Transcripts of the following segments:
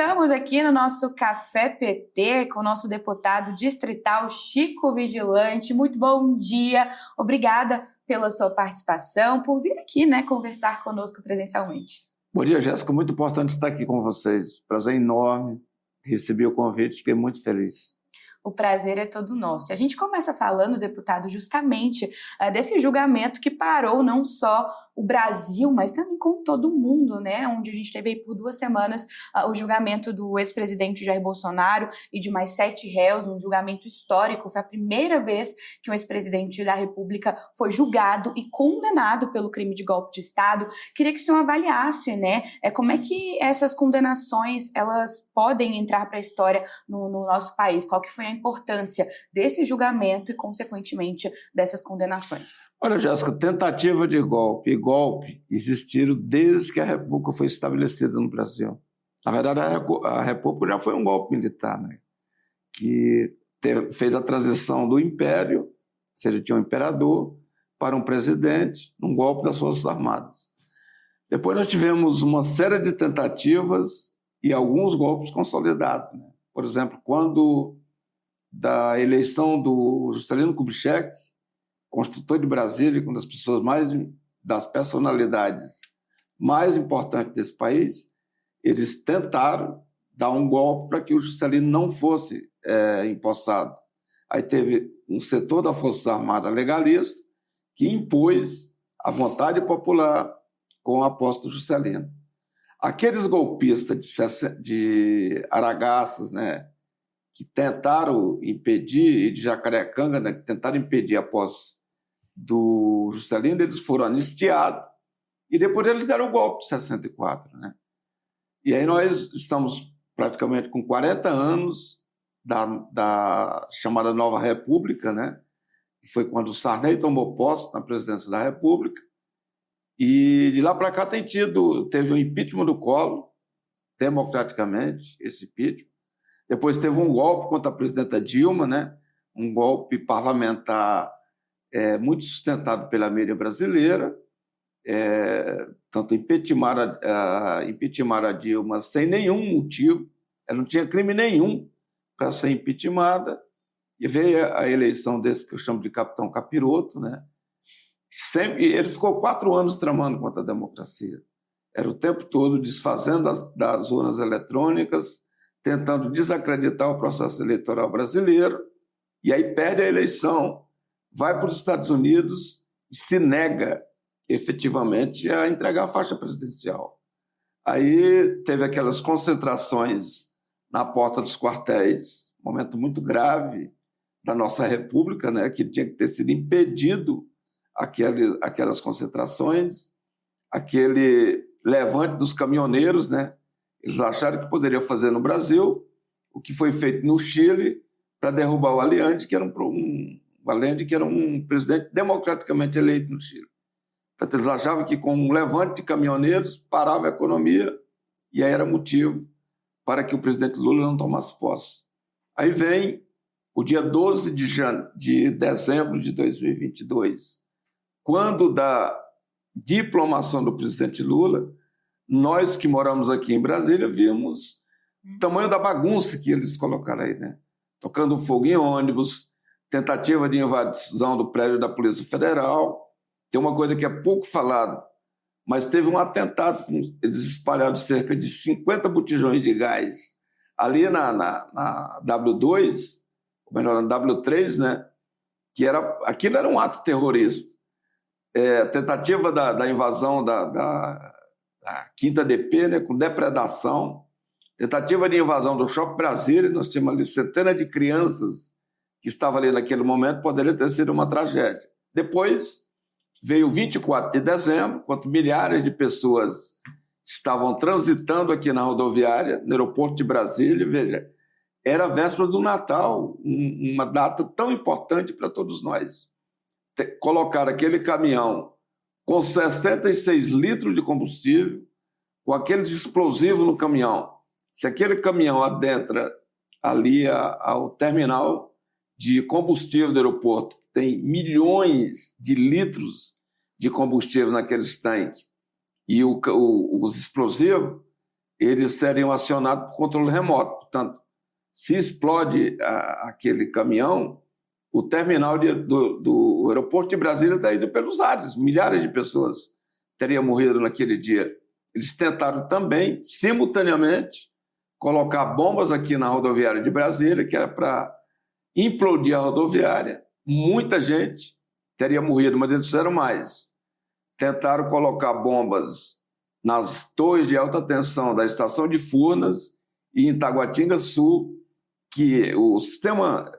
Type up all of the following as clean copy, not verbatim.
estamos aqui no nosso Café PT com o nosso deputado distrital Chico Vigilante. Muito bom dia, obrigada pela sua participação, por vir aqui, conversar conosco presencialmente. Bom dia, Jéssica, muito importante estar aqui com vocês. Prazer enorme, recebi o convite, fiquei muito feliz. O prazer é todo nosso. A gente começa falando, deputado, justamente desse julgamento que parou não só o Brasil, mas também com todo mundo, onde a gente teve aí por 2 semanas o julgamento do ex-presidente Jair Bolsonaro e de mais 7 réus, um julgamento histórico. Foi a primeira vez que um ex-presidente da República foi julgado e condenado pelo crime de golpe de Estado. Queria que o senhor avaliasse, como é que essas condenações elas podem entrar para a história no nosso país? Qual que foi a importância desse julgamento e, consequentemente, dessas condenações? Olha, Jéssica, tentativa de golpe e golpe existiram desde que a República foi estabelecida no Brasil. Na verdade, a República já foi um golpe militar, que fez a transição do império, ou seja, tinha um imperador, para um presidente, num golpe das Forças Armadas. Depois nós tivemos uma série de tentativas e alguns golpes consolidados. Por exemplo, quando da eleição do Juscelino Kubitschek, construtor de Brasília, uma das personalidades mais importantes desse país, eles tentaram dar um golpe para que o Juscelino não fosse empossado. Aí teve um setor da Força Armada legalista que impôs a vontade popular com a posse do Juscelino. Aqueles golpistas de Aragaças, que tentaram impedir, e de Jacarecanga, que tentaram impedir a posse do Juscelino, eles foram anistiados e depois eles deram o golpe de 64. E aí nós estamos praticamente com 40 anos da chamada Nova República, que foi quando o Sarney tomou posse na presidência da República, e de lá para cá teve o impeachment do Collor, democraticamente, esse impeachment. Depois teve um golpe contra a presidenta Dilma, um golpe parlamentar muito sustentado pela mídia brasileira, tanto impeachment a Dilma sem nenhum motivo, ela não tinha crime nenhum para ser impeachmentada, e veio a eleição desse que eu chamo de Capitão Capiroto, ele ficou 4 anos tramando contra a democracia. Era o tempo todo desfazendo das urnas eletrônicas, tentando desacreditar o processo eleitoral brasileiro, e aí perde a eleição, vai para os Estados Unidos e se nega efetivamente a entregar a faixa presidencial. Aí teve aquelas concentrações na porta dos quartéis, um momento muito grave da nossa República, que tinha que ter sido impedido aquelas concentrações, aquele levante dos caminhoneiros, Eles acharam que poderiam fazer no Brasil o que foi feito no Chile para derrubar o Allende, que era um presidente democraticamente eleito no Chile. Portanto, eles achavam que com um levante de caminhoneiros parava a economia e aí era motivo para que o presidente Lula não tomasse posse. Aí vem o dia 12 de dezembro de 2022, quando da diplomação do presidente Lula, nós que moramos aqui em Brasília vimos o tamanho da bagunça que eles colocaram aí, Tocando fogo em ônibus, tentativa de invasão do prédio da Polícia Federal. Tem uma coisa que é pouco falada, mas teve um atentado, eles espalharam cerca de 50 botijões de gás ali na W2, ou melhor, na W3, que aquilo era um ato terrorista. Tentativa da invasão da Quinta DP, com depredação, tentativa de invasão do Shopping Brasília, nós tínhamos ali centenas de crianças que estavam ali naquele momento, poderia ter sido uma tragédia. Depois veio 24 de dezembro, quando milhares de pessoas estavam transitando aqui na rodoviária, no aeroporto de Brasília, veja, era a véspera do Natal, uma data tão importante para todos nós. Colocar aquele caminhão com 66 litros de combustível, com aqueles explosivos no caminhão. Se aquele caminhão adentra ali ao terminal de combustível do aeroporto, que tem milhões de litros de combustível naqueles tanques, e os explosivos, eles seriam acionados por controle remoto. Portanto, se explode aquele caminhão, o terminal do aeroporto de Brasília está indo pelos ares. Milhares de pessoas teriam morrido naquele dia. Eles tentaram também, simultaneamente, colocar bombas aqui na rodoviária de Brasília, que era para implodir a rodoviária. Muita gente teria morrido, mas eles fizeram mais. Tentaram colocar bombas nas torres de alta tensão da estação de Furnas e em Taguatinga Sul, que o sistema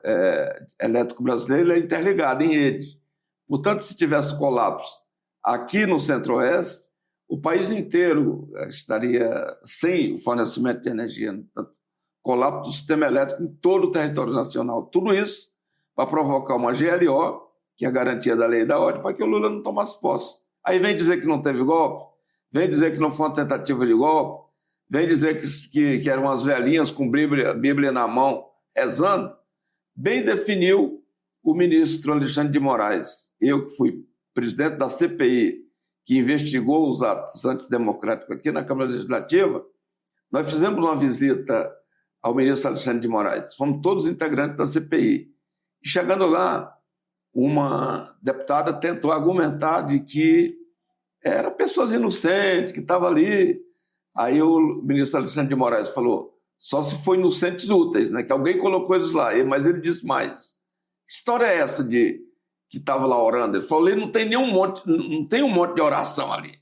elétrico brasileiro é interligado em rede. Portanto, se tivesse colapso aqui no Centro-Oeste, o país inteiro estaria sem o fornecimento de energia. Portanto, colapso do sistema elétrico em todo o território nacional. Tudo isso para provocar uma GLO, que é a garantia da lei e da ordem, para que o Lula não tomasse posse. Aí vem dizer que não teve golpe, vem dizer que não foi uma tentativa de golpe, vem dizer que eram as velhinhas com Bíblia na mão, rezando. Bem definiu o ministro Alexandre de Moraes. Eu que fui presidente da CPI, que investigou os atos antidemocráticos aqui na Câmara Legislativa, nós fizemos uma visita ao ministro Alexandre de Moraes. Fomos todos integrantes da CPI. E chegando lá, uma deputada tentou argumentar de que eram pessoas inocentes, que estavam ali. Aí o ministro Alexandre de Moraes falou, só se foi inocentes úteis, né? Que alguém colocou eles lá, mas ele disse mais. Que história é essa de que estava lá orando? Ele falou, não tem um monte de oração ali,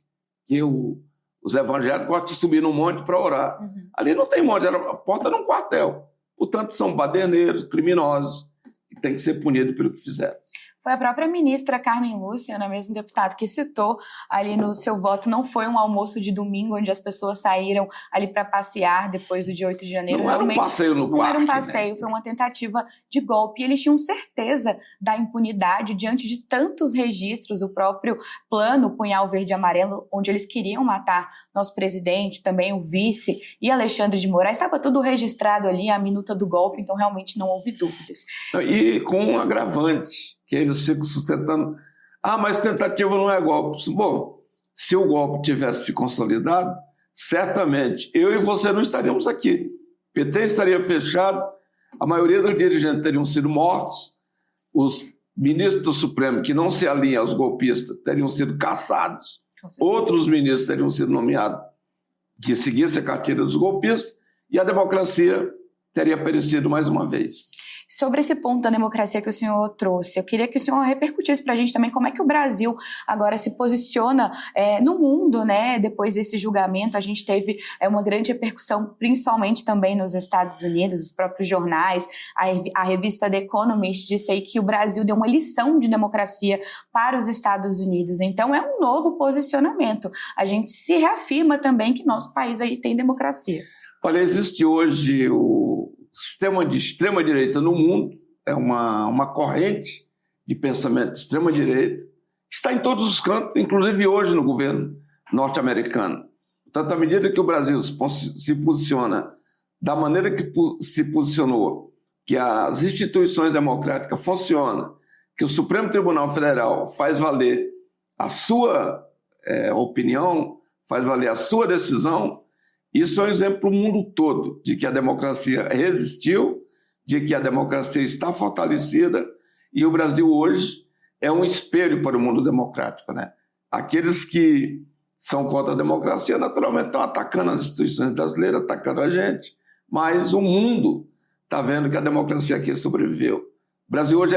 que os evangélicos gostam de subir num monte para orar. Uhum. Ali não tem monte, era a porta de um quartel. Portanto, são baderneiros, criminosos, que têm que ser punidos pelo que fizeram. Foi a própria ministra Carmen Lúcia, né, mesmo deputado, que citou ali no seu voto, não foi um almoço de domingo onde as pessoas saíram ali para passear depois do dia 8 de janeiro. Não era um passeio no parque. Não era um passeio, né? Foi uma tentativa de golpe. E eles tinham certeza da impunidade diante de tantos registros, o próprio plano Punhal Verde e Amarelo, onde eles queriam matar nosso presidente, também o vice e Alexandre de Moraes. Estava tudo registrado ali, a minuta do golpe, então realmente não houve dúvidas. E com um agravante, que eles ficam sustentando, mas tentativa não é golpe. Bom, se o golpe tivesse se consolidado, certamente eu e você não estaríamos aqui. O PT estaria fechado, a maioria dos dirigentes teriam sido mortos, os ministros do Supremo que não se alinham aos golpistas teriam sido caçados, outros ministros teriam sido nomeados que seguissem a cartilha dos golpistas e a democracia teria perecido mais uma vez. Sobre esse ponto da democracia que o senhor trouxe, eu queria que o senhor repercutisse para a gente também como é que o Brasil agora se posiciona no mundo, né? Depois desse julgamento, a gente teve uma grande repercussão, principalmente também nos Estados Unidos, os próprios jornais, a revista The Economist disse aí que o Brasil deu uma lição de democracia para os Estados Unidos. Então, é um novo posicionamento. A gente se reafirma também que nosso país aí tem democracia. Olha, existe hoje o sistema de extrema-direita no mundo, é uma corrente de pensamento de extrema-direita, que está em todos os cantos, inclusive hoje no governo norte-americano. Portanto, à medida que o Brasil se posiciona da maneira que se posicionou, que as instituições democráticas funcionam, que o Supremo Tribunal Federal faz valer a sua opinião, faz valer a sua decisão, isso é um exemplo para o mundo todo de que a democracia resistiu, de que a democracia está fortalecida e o Brasil hoje é um espelho para o mundo democrático, né? Aqueles que são contra a democracia naturalmente estão atacando as instituições brasileiras, atacando a gente, mas o mundo está vendo que a democracia aqui sobreviveu. O Brasil hoje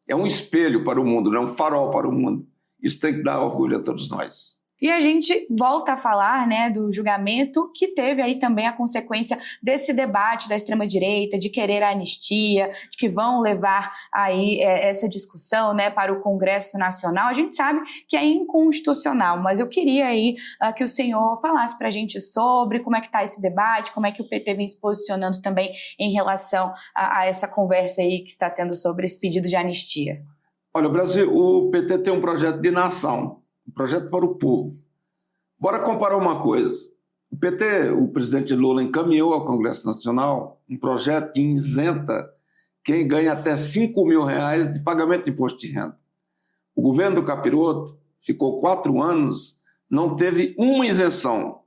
é um espelho para o mundo, é um farol para o mundo. Isso tem que dar orgulho a todos nós. E a gente volta a falar, né, do julgamento que teve aí também a consequência desse debate da extrema-direita, de querer a anistia, de que vão levar aí essa discussão, né, para o Congresso Nacional. A gente sabe que é inconstitucional, mas eu queria aí que o senhor falasse para a gente sobre como é que está esse debate, como é que o PT vem se posicionando também em relação a essa conversa aí que está tendo sobre esse pedido de anistia. Olha, o PT tem um projeto de nação, um projeto para o povo. Bora comparar uma coisa. O PT, o presidente Lula, encaminhou ao Congresso Nacional um projeto que isenta quem ganha até R$5.000 de pagamento de imposto de renda. O governo do Capiroto ficou 4 anos, não teve uma isenção.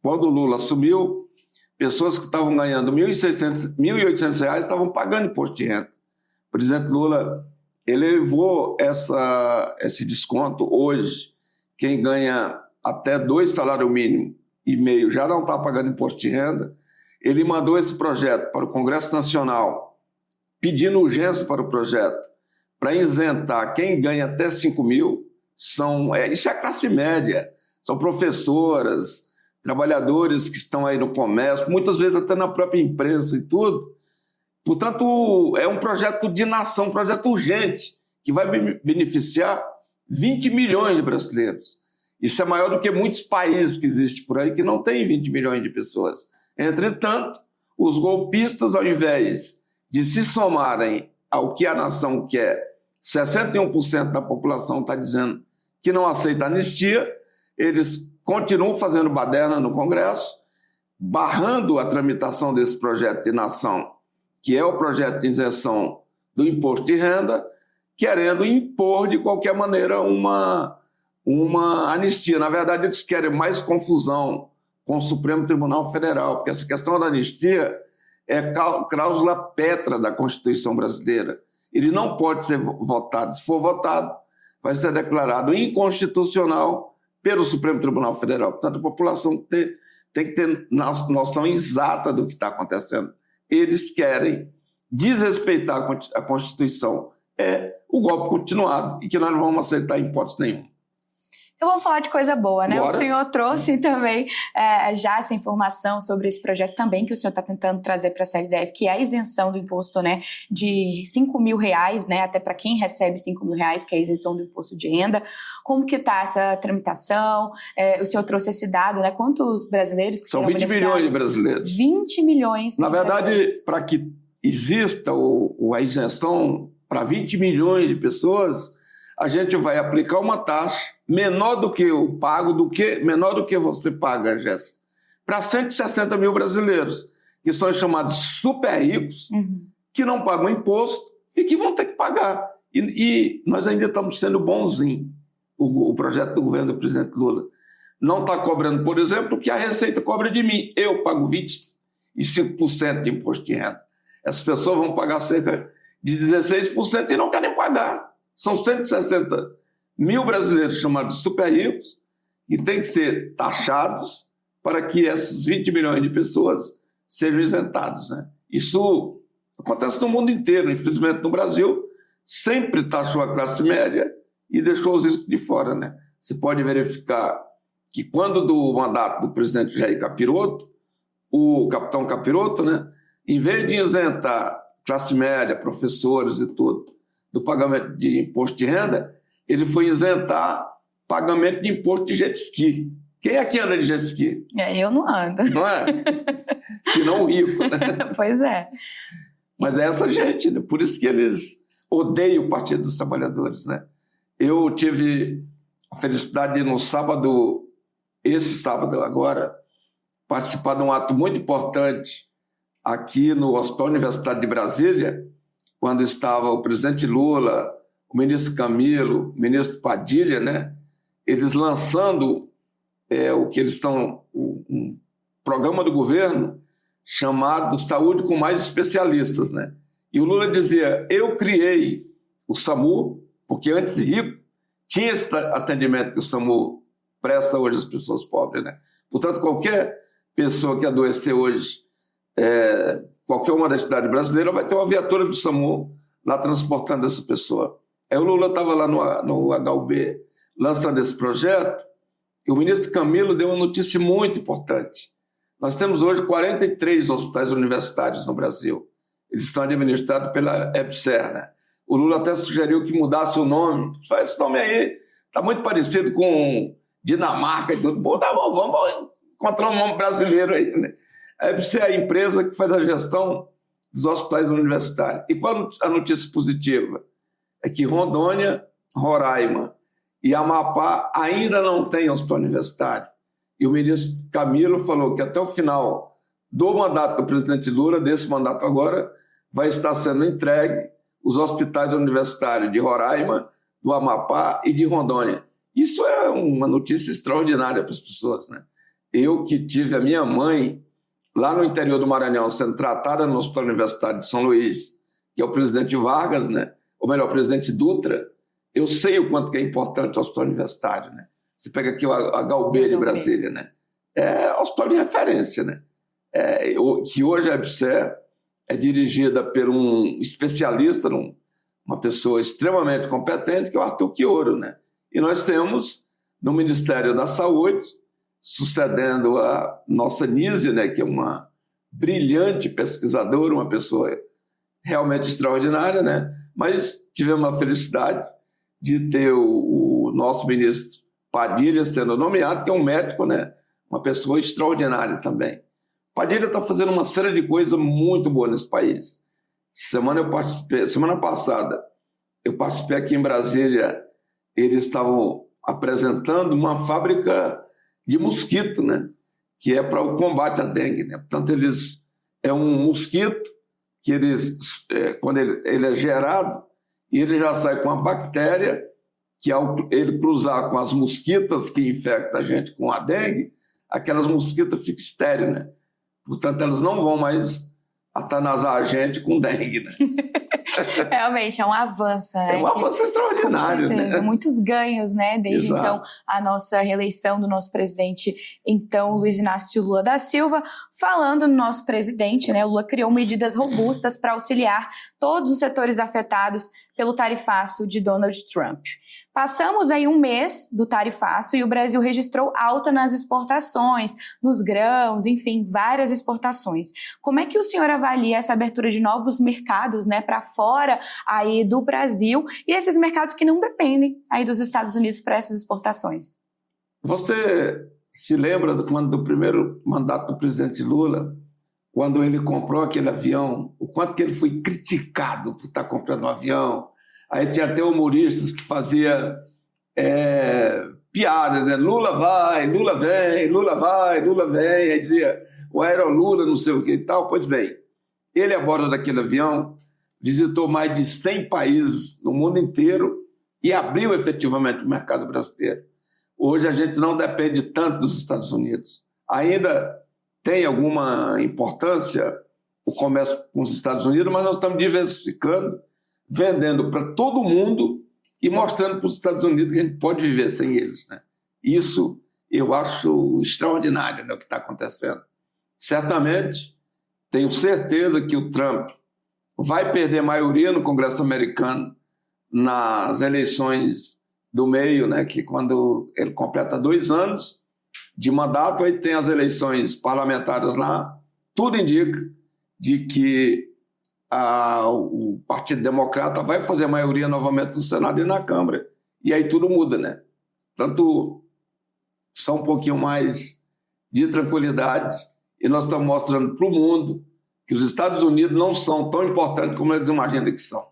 quando o Lula assumiu, pessoas que estavam ganhando R$ 1.800 estavam pagando imposto de renda. O presidente Lula elevou esse desconto. Hoje, quem ganha até 2 salários mínimos e meio já não está pagando imposto de renda. Ele mandou esse projeto para o Congresso Nacional, pedindo urgência para o projeto, para isentar quem ganha até 5 mil. Isso é a classe média, são professoras, trabalhadores que estão aí no comércio, muitas vezes até na própria imprensa e tudo. Portanto, é um projeto de nação, um projeto urgente, que vai beneficiar 20 milhões de brasileiros. Isso é maior do que muitos países que existem por aí, que não têm 20 milhões de pessoas. Entretanto, os golpistas, ao invés de se somarem ao que a nação quer, 61% da população está dizendo que não aceita a anistia, eles continuam fazendo baderna no Congresso, barrando a tramitação desse projeto de nação, que é o projeto de isenção do imposto de renda, querendo impor de qualquer maneira uma anistia. Na verdade, eles querem mais confusão com o Supremo Tribunal Federal, porque essa questão da anistia é cláusula pétrea da Constituição brasileira. Ele não pode ser votado. Se for votado, vai ser declarado inconstitucional pelo Supremo Tribunal Federal. Portanto, a população tem que ter noção exata do que está acontecendo. Eles querem desrespeitar a Constituição. É o golpe continuado e que nós não vamos aceitar em hipótese nenhuma. Então vamos falar de coisa boa, né? Bora. O senhor trouxe também já essa informação sobre esse projeto também que o senhor está tentando trazer para a CLDF, que é a isenção do imposto, né, de R$5 mil, né, até para quem recebe R$5 mil, que é a isenção do imposto de renda. Como que está essa tramitação? O senhor trouxe esse dado, né? Quantos brasileiros que são 20 milhões de brasileiros. 20 milhões. Na verdade, para que exista a isenção para 20 milhões de pessoas, a gente vai aplicar uma taxa menor do que eu pago, menor do que você paga, Jéssica, para 160 mil brasileiros, que são chamados super ricos, que não pagam imposto e que vão ter que pagar. E nós ainda estamos sendo bonzinhos. O projeto do governo do presidente Lula não está cobrando, por exemplo, o que a Receita cobra de mim. Eu pago 25% de imposto de renda. Essas pessoas vão pagar cerca de 16% e não querem pagar. São 160 mil brasileiros chamados super ricos que têm que ser taxados para que esses 20 milhões de pessoas sejam isentados, né? Isso acontece no mundo inteiro. Infelizmente, no Brasil, sempre taxou a classe média e deixou os ricos de fora, né? Você pode verificar que quando do mandato do presidente Jair Capiroto, o capitão Capiroto, né, em vez de isentar classe média, professores e tudo, do pagamento de imposto de renda, ele foi isentar pagamento de imposto de jet ski. Quem aqui anda de jet ski? Eu não ando. Não é? Se não o rico, né? Pois é. Mas é essa gente, né? Por isso que eles odeiam o Partido dos Trabalhadores, né? Eu tive a felicidade de, no sábado, esse sábado agora, participar de um ato muito importante aqui no Hospital Universitário de Brasília, quando estava o presidente Lula, o ministro Camilo, o ministro Padilha, né? Eles lançando um programa do governo chamado Saúde com Mais Especialistas, né? E o Lula dizia, eu criei o SAMU, porque antes rico tinha esse atendimento que o SAMU presta hoje às pessoas pobres, né? Portanto, qualquer pessoa que adoecer hoje, qualquer uma das cidades brasileiras, vai ter uma viatura do SAMU lá transportando essa pessoa. Aí o Lula estava lá no HUB lançando esse projeto e o ministro Camilo deu uma notícia muito importante. Nós temos hoje 43 hospitais universitários no Brasil. Eles são administrados pela EBSER, né? O Lula até sugeriu que mudasse o nome. Faz esse nome aí, está muito parecido com Dinamarca e tudo. Bom, tá bom, vamos encontrar um nome brasileiro aí, né? A EBSER é a empresa que faz a gestão dos hospitais universitários. E qual a notícia positiva? É que Rondônia, Roraima e Amapá ainda não têm hospital universitário. E o ministro Camilo falou que até o final do mandato do presidente Lula, desse mandato agora, vai estar sendo entregue os hospitais universitários de Roraima, do Amapá e de Rondônia. Isso é uma notícia extraordinária para as pessoas, né? eu que tive a minha mãe lá no interior do Maranhão sendo tratada no Hospital Universitário de São Luís, que é o presidente Vargas, né? Ou melhor, o presidente Dutra, eu sei o quanto que é importante o Hospital Universitário, né? Você pega aqui o HUB de Brasília, né? É hospital de referência, né? Que hoje a EBSER é dirigida por um especialista, uma pessoa extremamente competente, que é o Arthur Quioro, né? E nós temos no Ministério da Saúde, sucedendo a nossa Nízia, né, que é uma brilhante pesquisadora, uma pessoa realmente extraordinária, né? Mas tivemos a felicidade de ter o nosso ministro Padilha sendo nomeado, que é um médico, né? Uma pessoa extraordinária também. Padilha está fazendo uma série de coisas muito boas nesse país. Semana passada, eu participei aqui em Brasília, eles estavam apresentando uma fábrica de mosquito, né? Que é para o combate à dengue, né? Portanto, é um mosquito que quando ele é gerado, ele já sai com a bactéria que, ao ele cruzar com as mosquitas que infectam a gente com a dengue, aquelas mosquitas ficam estéreis, né? Portanto, elas não vão mais atanasar a gente com dengue, né? Realmente, é um avanço, né? É um avanço extraordinário, com certeza, né? Muitos ganhos, né? Desde Exato. Então, a nossa reeleição do nosso presidente, então, Luiz Inácio Lula da Silva. Falando no nosso presidente, né? O Lula criou medidas robustas para auxiliar todos os setores afetados pelo tarifaço de Donald Trump. Passamos aí um mês do tarifaço e o Brasil registrou alta nas exportações, nos grãos, enfim, várias exportações. Como é que o senhor avalia essa abertura de novos mercados, né, para fora aí do Brasil e esses mercados que não dependem aí dos Estados Unidos para essas exportações? Você se lembra do primeiro mandato do presidente Lula, quando ele comprou aquele avião, o quanto que ele foi criticado por estar comprando um avião? Aí tinha até humoristas que faziam piadas, né? Lula vai, Lula vem, Lula vai, Lula vem. Aí dizia, o Aerolula, não sei o que e tal. Pois bem, ele a bordo daquele avião visitou mais de 100 países no mundo inteiro e abriu efetivamente o mercado brasileiro. Hoje a gente não depende tanto dos Estados Unidos. Ainda tem alguma importância o comércio com os Estados Unidos, mas nós estamos diversificando, vendendo para todo mundo e mostrando para os Estados Unidos que a gente pode viver sem eles, né? Isso eu acho extraordinário, né, o que está acontecendo. Certamente, tenho certeza que o Trump vai perder maioria no Congresso americano nas eleições do meio, né, que quando ele completa 2 anos de mandato, aí tem as eleições parlamentares lá, tudo indica de que o Partido Democrata vai fazer a maioria novamente no Senado e na Câmara, e aí tudo muda, né? Tanto só um pouquinho mais de tranquilidade, e nós estamos mostrando para o mundo que os Estados Unidos não são tão importantes como eles imaginam que são.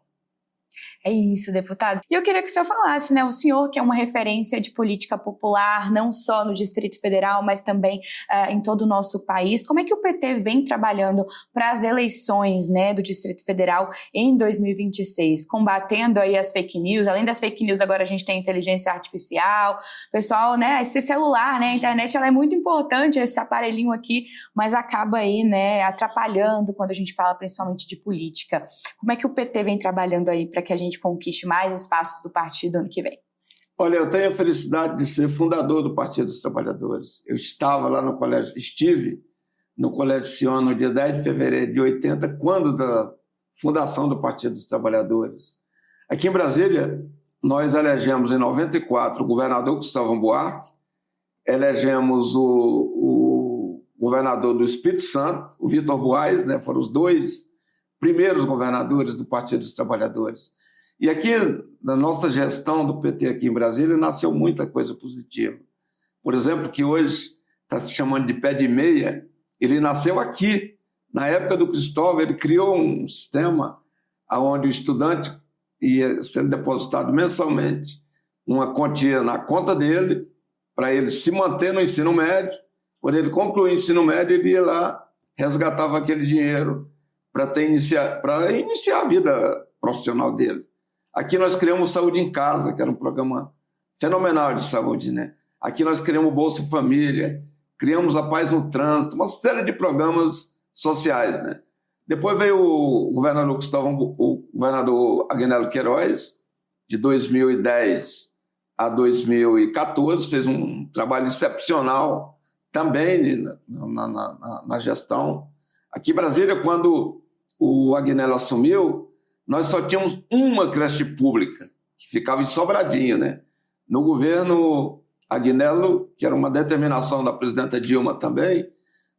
É isso, deputado. E eu queria que o senhor falasse, né? O senhor que é uma referência de política popular, não só no Distrito Federal, mas também em todo o nosso país. Como é que o PT vem trabalhando para as eleições, né, do Distrito Federal em 2026? Combatendo aí as fake news. Além das fake news, agora a gente tem inteligência artificial. Pessoal, né, esse celular, né, a internet, ela é muito importante, esse aparelhinho aqui, mas acaba aí, né, atrapalhando quando a gente fala principalmente de política. Como é que o PT vem trabalhando aí para que a gente conquiste mais espaços do partido ano que vem? Olha, eu tenho a felicidade de ser fundador do Partido dos Trabalhadores. Eu estive no Colégio Sion no dia 10 de fevereiro de 80, quando da fundação do Partido dos Trabalhadores. Aqui em Brasília, nós elegemos em 94 o governador Gustavo Buarque, elegemos o governador do Espírito Santo, o Vitor Buarque, né? Foram os 2 primeiros governadores do Partido dos Trabalhadores. E aqui, na nossa gestão do PT aqui em Brasília, nasceu muita coisa positiva. Por exemplo, que hoje está se chamando de pé de meia, ele nasceu aqui. Na época do Cristóvão, ele criou um sistema onde o estudante ia sendo depositado mensalmente uma quantia na conta dele, para ele se manter no ensino médio. Quando ele concluía o ensino médio, ele ia lá, resgatava aquele dinheiro para iniciar a vida profissional dele. Aqui nós criamos Saúde em Casa, que era um programa fenomenal de saúde, né? Aqui nós criamos o Bolsa Família, criamos a Paz no Trânsito, uma série de programas sociais, né? Depois veio o governador Agnello Queiroz, de 2010 a 2014, fez um trabalho excepcional também na gestão. Aqui em Brasília, quando o Agnello assumiu, nós só tínhamos uma creche pública, que ficava em Sobradinho, né? No governo Agnello, que era uma determinação da presidenta Dilma também,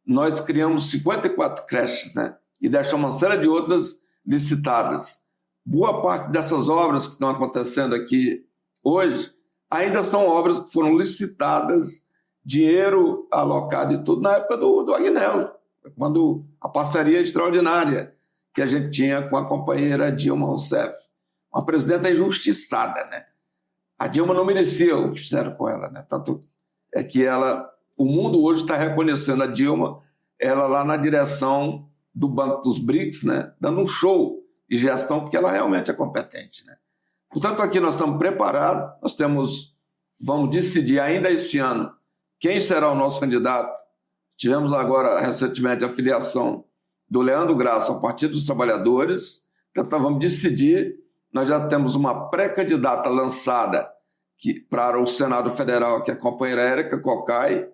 nós criamos 54 creches, né? E deixamos uma série de outras licitadas. Boa parte dessas obras que estão acontecendo aqui hoje ainda são obras que foram licitadas, dinheiro alocado e tudo na época do Agnello, quando a parceria extraordinária que a gente tinha com a companheira Dilma Rousseff. Uma presidenta injustiçada, né? A Dilma não merecia o que fizeram com ela, né? Tanto é que o mundo hoje está reconhecendo a Dilma, ela lá na direção do Banco dos BRICS, né? Dando um show de gestão, porque ela realmente é competente, né? Portanto, aqui nós estamos preparados, vamos decidir ainda esse ano quem será o nosso candidato. Tivemos agora, recentemente, a filiação do Leandro Graça ao Partido dos Trabalhadores, então vamos decidir. Nós já temos uma pré-candidata lançada para o Senado Federal, que é a companheira Érica Cocai.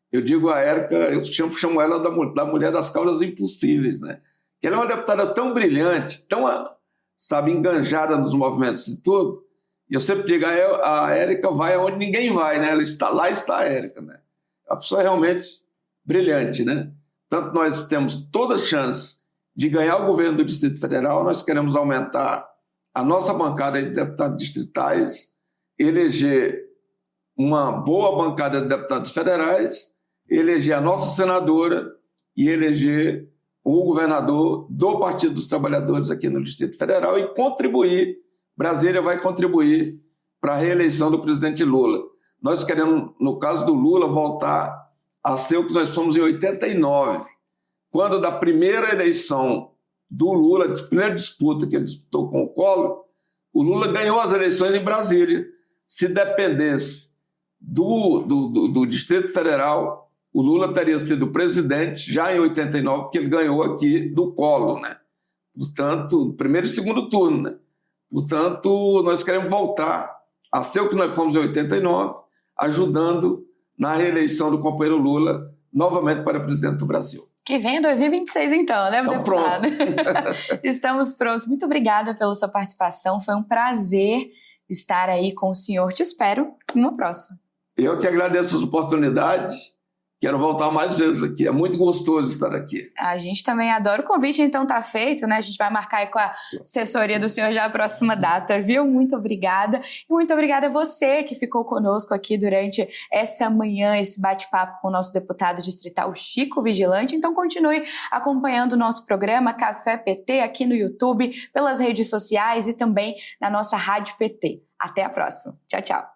Eu digo a Érica, eu chamo ela da mulher das causas impossíveis, né? Que ela é uma deputada tão brilhante, tão, sabe, enganjada nos movimentos e tudo. E eu sempre digo, a Érica vai aonde ninguém vai, né? Ela está lá, está a Érica, né? A pessoa é realmente brilhante, né? Tanto nós temos toda a chance de ganhar o governo do Distrito Federal, nós queremos aumentar a nossa bancada de deputados distritais, eleger uma boa bancada de deputados federais, eleger a nossa senadora e eleger o governador do Partido dos Trabalhadores aqui no Distrito Federal e contribuir, Brasília vai contribuir para a reeleição do presidente Lula. Nós queremos, no caso do Lula, voltar a ser o que nós fomos em 89, quando da primeira eleição do Lula, a primeira disputa que ele disputou com o Collor, o Lula ganhou as eleições em Brasília. Se dependesse do Distrito Federal, o Lula teria sido presidente já em 89, porque ele ganhou aqui do Collor, né? Portanto, primeiro e segundo turno, né? Portanto, nós queremos voltar a ser o que nós fomos em 89, ajudando na reeleição do companheiro Lula novamente para presidente do Brasil. Que vem em 2026, então, né, deputado? Pronto. Estamos prontos. Muito obrigada pela sua participação. Foi um prazer estar aí com o senhor. Te espero em uma próxima. Eu que agradeço as oportunidades. Quero voltar mais vezes aqui. É muito gostoso estar aqui. A gente também adora o convite, então tá feito, né? A gente vai marcar aí com a assessoria do senhor já a próxima data, viu? Muito obrigada. E muito obrigada a você que ficou conosco aqui durante essa manhã, esse bate-papo com o nosso deputado distrital Chico Vigilante. Então continue acompanhando o nosso programa Café PT aqui no YouTube, pelas redes sociais e também na nossa Rádio PT. Até a próxima. Tchau, tchau.